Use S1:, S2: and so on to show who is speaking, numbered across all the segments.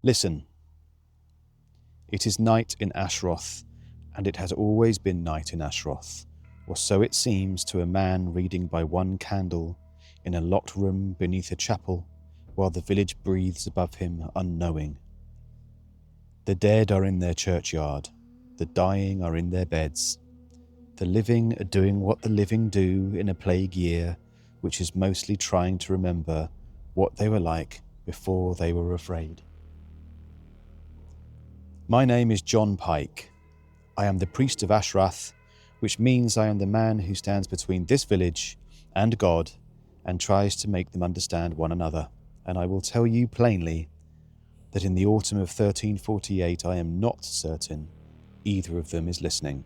S1: Listen. It is night in Ashwrath, and it has always been night in Ashwrath, or so it seems to a man reading by one candle in a locked room beneath a chapel, while the village breathes above him unknowing. The dead are in their churchyard, the dying are in their beds. The living are doing what the living do in a plague year, which is mostly trying to remember what they were like before they were afraid. My name is John Pike. I am the priest of Ashwrath, which means I am the man who stands between this village and God and tries to make them understand one another. And I will tell you plainly that in the autumn of 1348 I am not certain either of them is listening.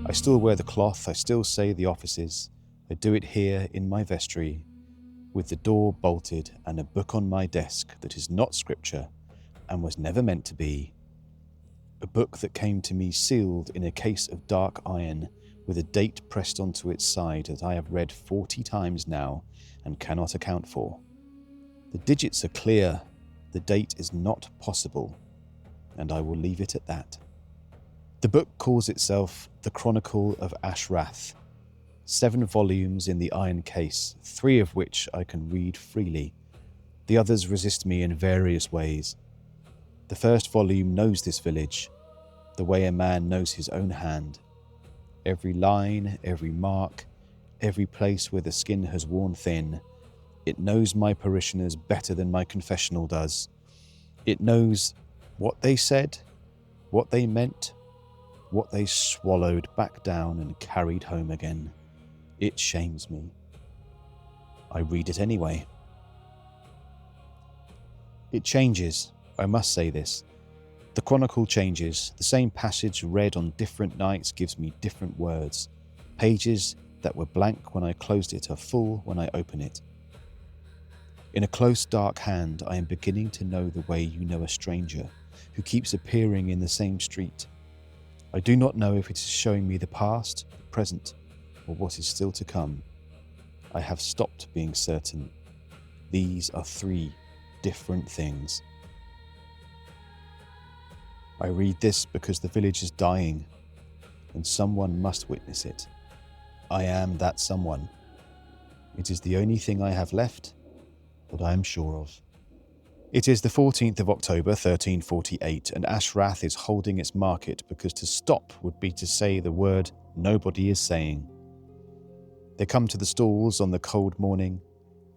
S1: I still wear the cloth, I still say the offices. I do it here in my vestry, with the door bolted and a book on my desk that is not scripture and was never meant to be. A book that came to me sealed in a case of dark iron with a date pressed onto its side that I have read 40 times now and cannot account for. The digits are clear, the date is not possible, and I will leave it at that. The book calls itself The Chronicle of Ashwrath, 7 volumes in the iron case, 3 of which I can read freely. The others resist me in various ways. The first volume knows this village, the way a man knows his own hand. Every line, every mark, every place where the skin has worn thin. It knows my parishioners better than my confessional does. It knows what they said, what they meant, what they swallowed back down and carried home again. It shames me. I read it anyway. It changes, I must say this. The chronicle changes. The same passage read on different nights gives me different words. Pages that were blank when I closed it are full when I open it. In a close, dark hand, I am beginning to know the way you know a stranger who keeps appearing in the same street. I do not know if it is showing me the past, the present, or what is still to come. I have stopped being certain. These are 3 different things. I read this because the village is dying, and someone must witness it. I am that someone. It is the only thing I have left that I am sure of. It is the 14th of October, 1348, and Ashwrath is holding its market because to stop would be to say the word nobody is saying. They come to the stalls on the cold morning,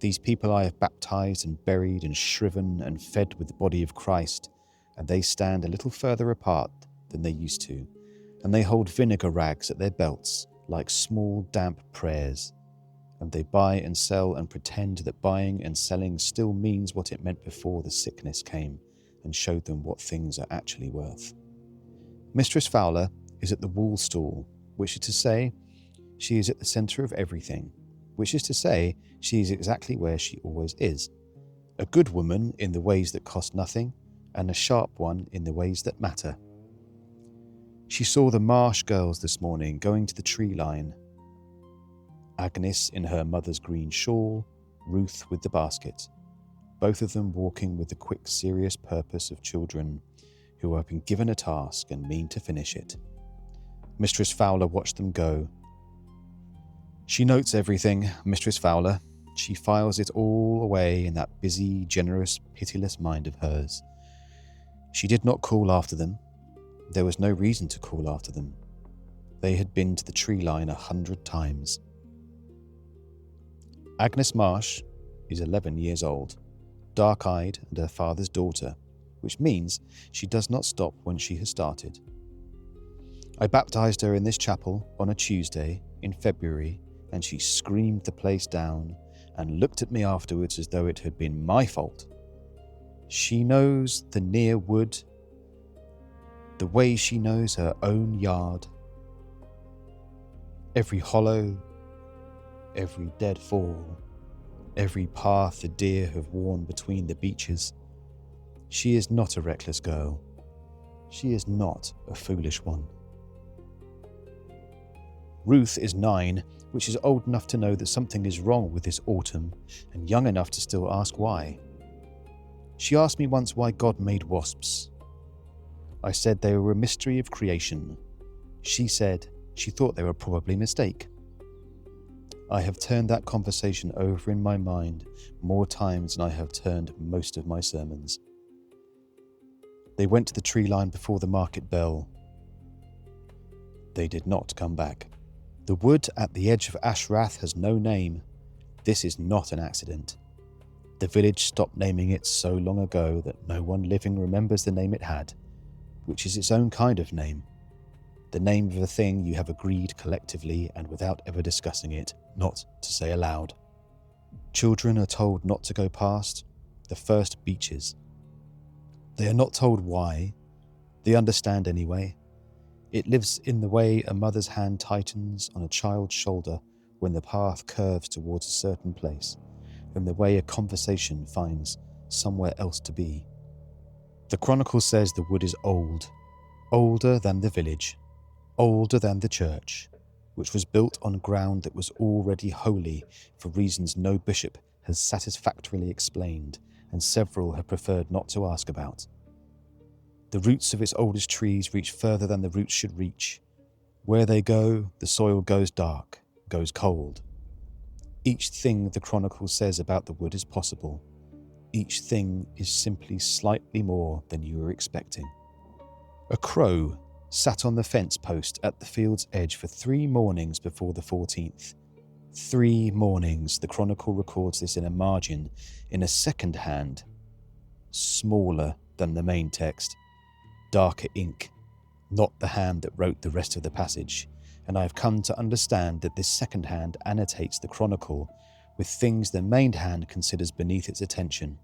S1: these people I have baptized and buried and shriven and fed with the body of Christ, and they stand a little further apart than they used to, and they hold vinegar rags at their belts like small damp prayers. And they buy and sell and pretend that buying and selling still means what it meant before the sickness came and showed them what things are actually worth. Mistress Fowler is at the wool stall, which is to say, she is at the centre of everything, which is to say, she is exactly where she always is. A good woman in the ways that cost nothing, and a sharp one in the ways that matter. She saw the Marsh girls this morning going to the tree line. Agnes in her mother's green shawl, Ruth with the basket, both of them walking with the quick, serious purpose of children who have been given a task and mean to finish it. Mistress Fowler watched them go. She notes everything, Mistress Fowler. She files it all away in that busy, generous, pitiless mind of hers. She did not call after them. There was no reason to call after them. They had been to the tree line 100 times. Agnes Marsh is 11 years old, dark-eyed and her father's daughter, which means she does not stop when she has started. I baptized her in this chapel on a Tuesday in February, and she screamed the place down and looked at me afterwards as though it had been my fault. She knows the near wood, the way she knows her own yard. Every hollow, every dead fall, every path the deer have worn between the beeches. She is not a reckless girl. She is not a foolish one. Ruth is 9, which is old enough to know that something is wrong with this autumn, and young enough to still ask why. She asked me once why God made wasps. I said they were a mystery of creation. She said she thought they were probably a mistake. I have turned that conversation over in my mind more times than I have turned most of my sermons. They went to the tree line before the market bell. They did not come back. The wood at the edge of Ashwrath has no name. This is not an accident. The village stopped naming it so long ago that no one living remembers the name it had, which is its own kind of name. The name of a thing you have agreed collectively and without ever discussing it, not to say aloud. Children are told not to go past the first beeches. They are not told why. They understand anyway. It lives in the way a mother's hand tightens on a child's shoulder when the path curves towards a certain place, in the way a conversation finds somewhere else to be. The chronicle says the wood is old, older than the village, older than the church, which was built on ground that was already holy for reasons no bishop has satisfactorily explained, and several have preferred not to ask about. The roots of its oldest trees reach further than the roots should reach. Where they go, the soil goes dark, goes cold. Each thing the chronicle says about the wood is possible. Each thing is simply slightly more than you were expecting. A crow sat on the fence post at the field's edge for 3 mornings before the 14th. 3 mornings, the chronicle records this in a margin, in a second hand, smaller than the main text, darker ink, not the hand that wrote the rest of the passage, and I have come to understand that this second hand annotates the chronicle with things the main hand considers beneath its attention.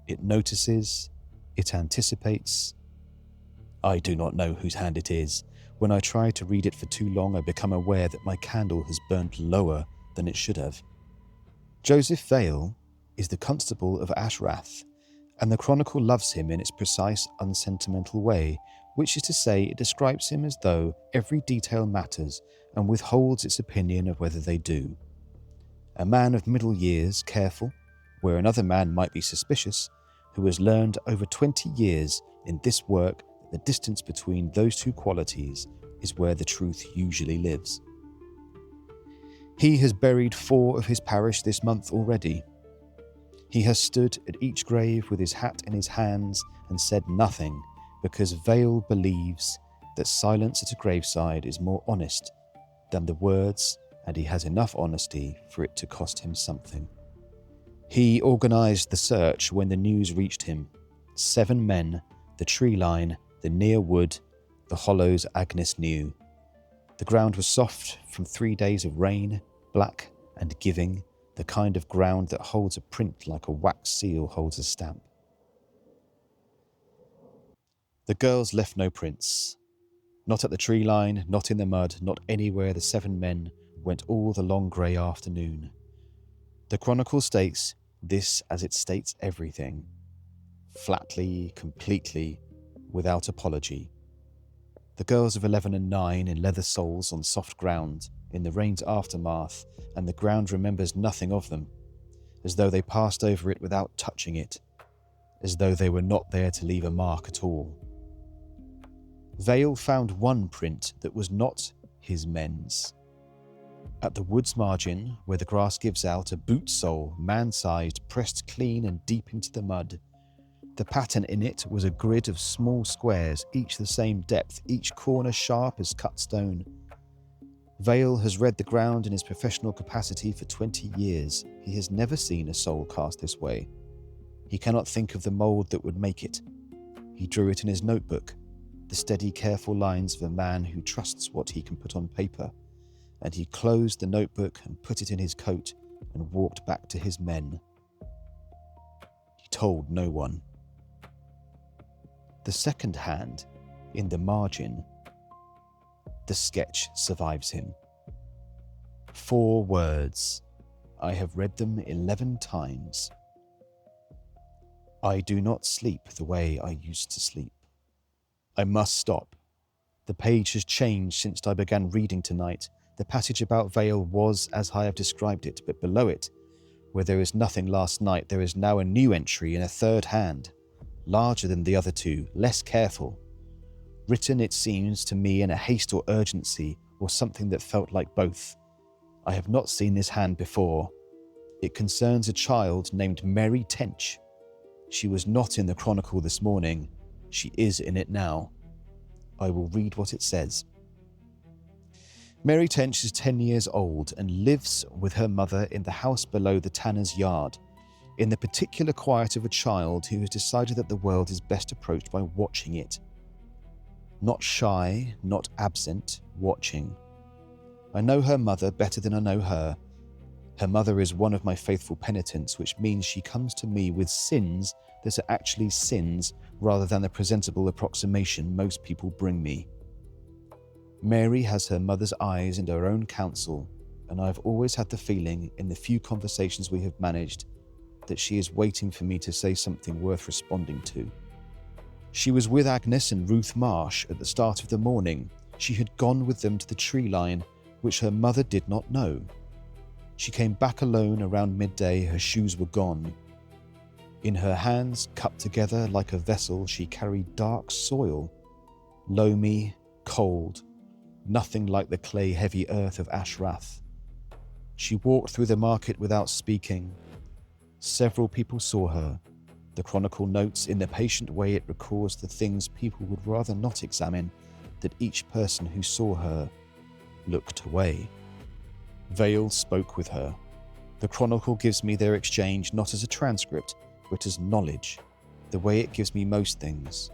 S1: It notices, it anticipates. I do not know whose hand it is. When I try to read it for too long, I become aware that my candle has burnt lower than it should have. Joseph Vale is the constable of Ashwrath, and the chronicle loves him in its precise, unsentimental way, which is to say it describes him as though every detail matters and withholds its opinion of whether they do. A man of middle years, careful, where another man might be suspicious, who has learned over 20 years in this work that the distance between those two qualities is where the truth usually lives. He has buried 4 of his parish this month already. He has stood at each grave with his hat in his hands and said nothing, because Vale believes that silence at a graveside is more honest than the words, and he has enough honesty for it to cost him something. He organised the search when the news reached him. 7 men, the tree line, the near wood, the hollows Agnes knew. The ground was soft from 3 days of rain, black and giving, the kind of ground that holds a print like a wax seal holds a stamp. The girls left no prints. Not at the tree line, not in the mud, not anywhere the 7 men went all the long grey afternoon. The chronicle states this as it states everything, flatly, completely, without apology. The girls of 11 and 9 in leather soles on soft ground, in the rain's aftermath, and the ground remembers nothing of them, as though they passed over it without touching it, as though they were not there to leave a mark at all. Vale found one print that was not his men's. At the wood's margin, where the grass gives out, a boot sole, man-sized, pressed clean and deep into the mud. The pattern in it was a grid of small squares, each the same depth, each corner sharp as cut stone. Vale has read the ground in his professional capacity for 20 years. He has never seen a sole cast this way. He cannot think of the mould that would make it. He drew it in his notebook, the steady, careful lines of a man who trusts what he can put on paper, and he closed the notebook and put it in his coat and walked back to his men. He told no one. The second hand, in the margin, the sketch survives him. 4 words. I have read them 11 times. I do not sleep the way I used to sleep. I must stop. The page has changed since I began reading tonight. The passage about Vale was as I have described it, but below it, where there is nothing last night, there is now a new entry in a third hand, larger than the other two, less careful. Written, it seems to me, in a haste or urgency, or something that felt like both. I have not seen this hand before. It concerns a child named Mary Tench. She was not in the chronicle this morning. She is in it now. I will read what it says. Mary Tench is 10 years old and lives with her mother in the house below the tanner's yard, in the particular quiet of a child who has decided that the world is best approached by watching it. Not shy, not absent, watching. I know her mother better than I know her. Her mother is one of my faithful penitents, which means she comes to me with sins that are actually sins rather than the presentable approximation most people bring me. Mary has her mother's eyes and her own counsel, and I've always had the feeling, in the few conversations we have managed, that she is waiting for me to say something worth responding to. She was with Agnes and Ruth Marsh at the start of the morning. She had gone with them to the tree line, which her mother did not know. She came back alone around midday. Her shoes were gone. In her hands, cupped together like a vessel, she carried dark soil, loamy, cold, nothing like the clay-heavy earth of Ashwrath. She walked through the market without speaking. Several people saw her. The chronicle notes, in the patient way it records the things people would rather not examine, that each person who saw her looked away. Vale spoke with her. The chronicle gives me their exchange not as a transcript, but as knowledge, the way it gives me most things,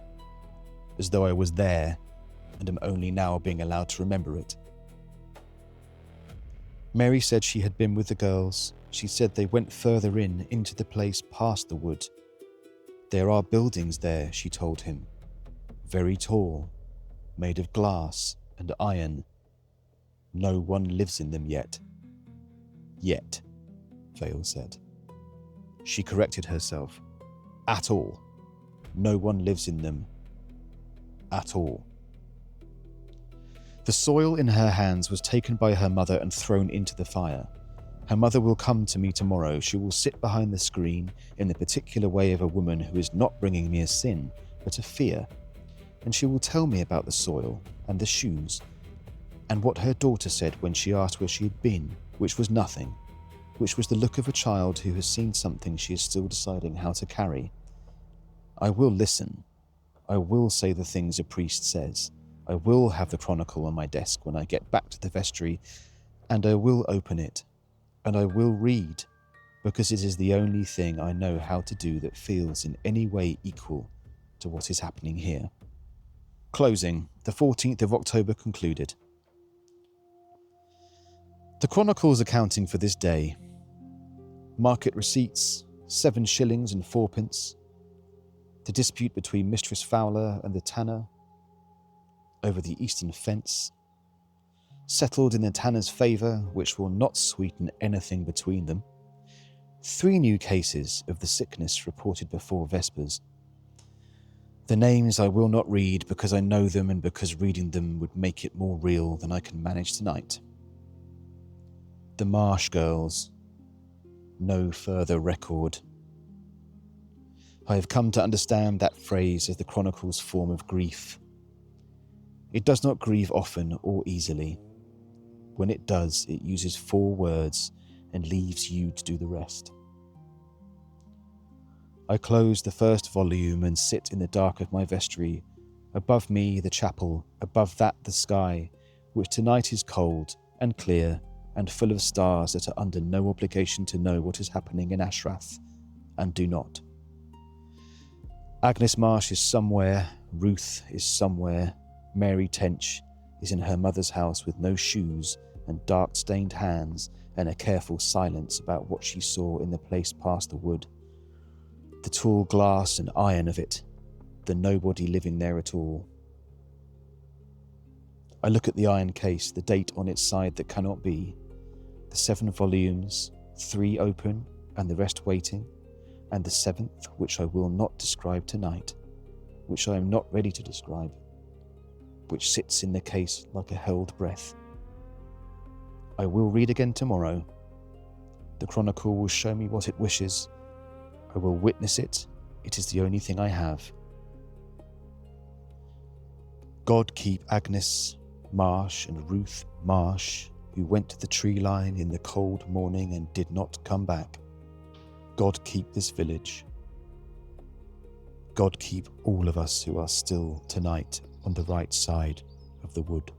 S1: as though I was there and am only now being allowed to remember it. Mary said she had been with the girls. She said they went further into the place past the wood. There are buildings there, she told him, very tall, made of glass and iron. No one lives in them yet. Yet, Vale said. She corrected herself. At all. No one lives in them. At all. The soil in her hands was taken by her mother and thrown into the fire. Her mother will come to me tomorrow. She will sit behind the screen in the particular way of a woman who is not bringing me a sin, but a fear. And she will tell me about the soil and the shoes, and what her daughter said when she asked where she had been, which was nothing, which was the look of a child who has seen something she is still deciding how to carry. I will listen. I will say the things a priest says. I will have the chronicle on my desk when I get back to the vestry, and I will open it, and I will read, because it is the only thing I know how to do that feels in any way equal to what is happening here. Closing, the 14th of October concluded. The Chronicle's accounting for this day. Market receipts, 7 shillings and 4pence. The dispute between Mistress Fowler and the tanner over the eastern fence. Settled in the tanner's favour, which will not sweeten anything between them. 3 new cases of the sickness reported before Vespers. The names I will not read because I know them and because reading them would make it more real than I can manage tonight. The Marsh girls. No further record. I have come to understand that phrase as the Chronicle's form of grief. It does not grieve often or easily. When it does, it uses 4 words and leaves you to do the rest. I close the first volume and sit in the dark of my vestry. Above me, the chapel, above that, the sky, which tonight is cold and clear and full of stars that are under no obligation to know what is happening in Ashwrath, and do not. Agnes Marsh is somewhere, Ruth is somewhere, Mary Tench is in her mother's house with no shoes and dark-stained hands and a careful silence about what she saw in the place past the wood. The tall glass and iron of it, the nobody living there at all. I look at the iron case, the date on its side that cannot be, the 7 volumes, 3 open and the rest waiting, and the 7th, which I will not describe tonight, which I am not ready to describe, which sits in the case like a held breath. I will read again tomorrow. The chronicle will show me what it wishes. I will witness it. It is the only thing I have. God keep Agnes Marsh and Ruth Marsh, who went to the tree line in the cold morning and did not come back. God keep this village. God keep all of us who are still tonight on the right side of the wood.